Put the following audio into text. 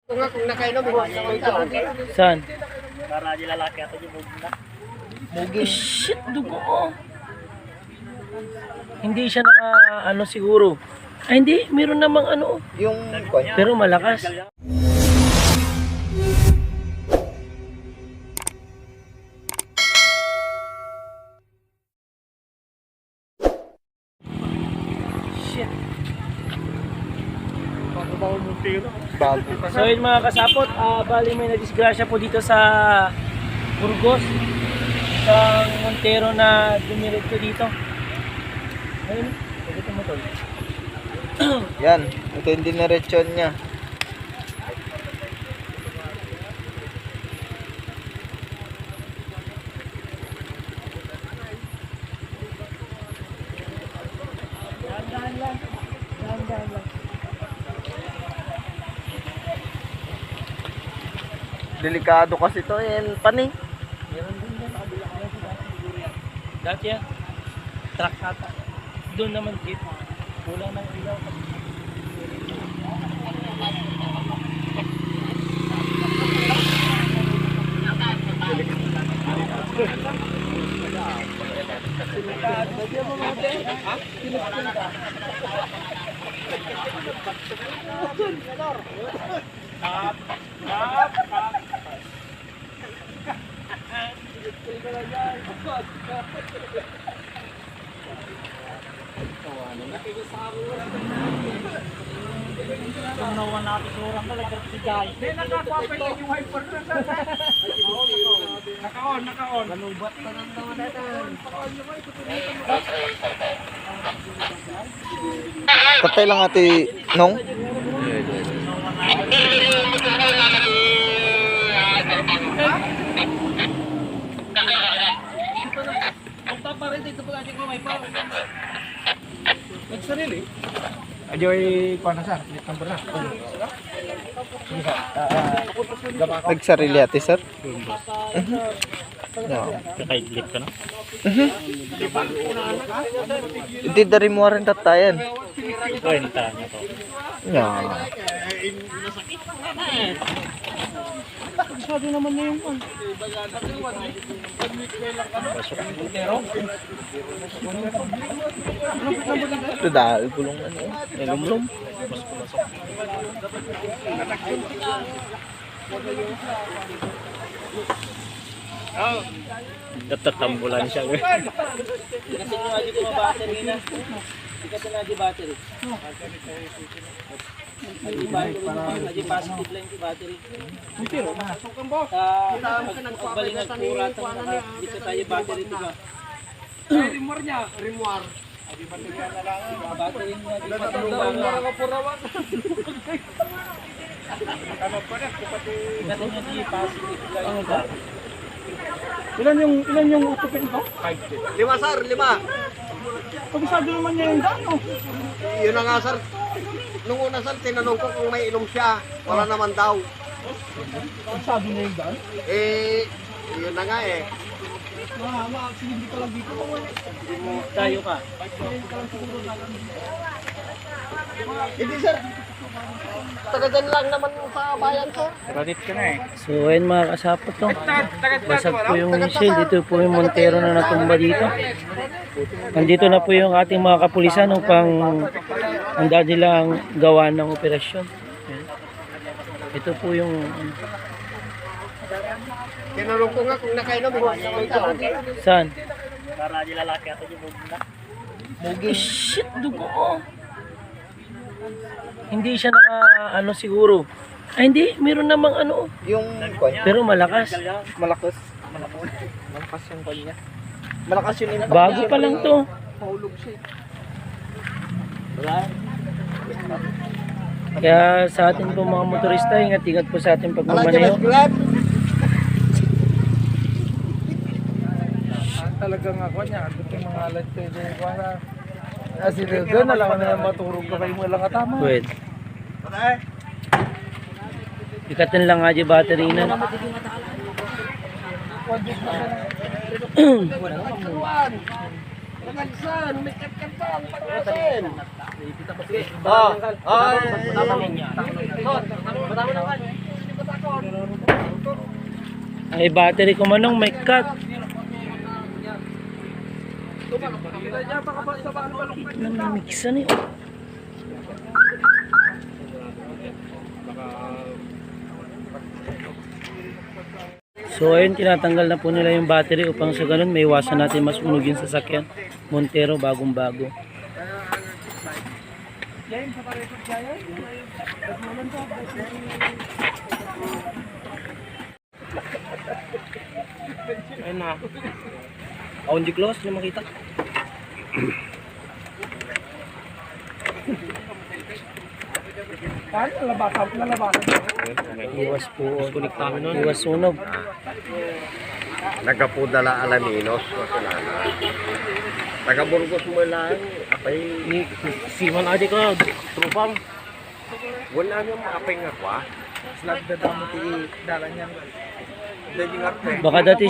Kung nakainom, Saan? Para di lalaki ato yung mugna. Mugi. Shit, dugo ko. Hindi siya ano siguro. Ay hindi, meron namang ano. yung Pero malakas. Shit. bago. So yun mga kasapot, bali may nadisgrasya po dito sa Burgos. Isang Montero na dumiretso dito. Ayun, ito mo tol. Yan, ito yung diniretsyon niya. Dahan-dahan lang. Dahan-dahan lang. Delikado kasi to, yan paning. Meron din yan, nakabila ka yan sila. Siguro yan. Dati yan, truck ata. Doon naman jeep. Kulang ng ilaw. Nawan natin surang ka lang si Jai. May nakakuha yung hyper na sa. Nakaon. Manubat pa ng tawa natin. Patay lang ate Nong. Punta pa rin dito pag-asin ko may pa. Nagsarili. Ajoy pa na sir. Net number na. Nagsarili ate sir. No. Kakaidlit ka na. Hindi dari mo rin tatayan. Kwenta na to. Yeah. Sabi naman na yung Ito dahil gulong ano. Nilumlum. Natatambulan siya. kasi yung aji ko battery na. Kasi na aji battery. Aji positive lang yung battery. Pero pagbalik ng kuratan dito tayo battery diba? Rimwar niya. Rimwar. Battery niya di patulungan. Kasi niya di positive lang yung battery. Ilan yung utupin ko? 5 sir, 5. Pag-sabi naman niya yung dano. Yun na nga sir. Nung una sir, tinanong ko kung may inom siya. Wala naman daw. Pag-sabi niya yung dano. Yun na nga eh. Hindi ka lang dito. Tayo ka. Hindi sir. Taga-dyan lang naman sa bayan sir. Credit ka na eh. So ayun mga kasapot to. Basag po yung windshield. Dito po yung Montero na natumba dito. Nandito na po yung ating mga kapulisan upang handa nilang gawa ng operasyon. Ayan. Ito po yung Tinanong ko nga kung nakainom. saan? Para di lalaki ato yung mugna. Mugi. Shit, dugo ko. Hindi siya ano siguro. Ay hindi, meron namang ano. Yung Pero malakas. malakas. Malakas yung kanya. Malakas yun nila. Bago pa lang to. Mahulog siya. Kaya sa atin po mga motorista, ingat-ingat po sa ating pagmamaneho. Talagang ako niya. At yung mga alat ko yung para. Kasi doon na lang na maturog ka kayo mo lang katama. Wait. Ikatin lang nga di battery na. Langansan, may kat-kat pa. Pagkasin. Ay, battery ko manong may cut. Namimiksan eh. So ayun, tinatanggal na po nila yung battery upang sa ganun may iwasan natin mas unog yung sasakyan. Montero, bagong bago. Ayun na. On the close, na makita. Iwas po. Iwas sunog. Nagapudala Alaminos. Taga Burgos mo lang. Apay. Siman aja ka, trupang. Wala nang apay nga kwa. Slag na damo ti dalan yan. Baka dati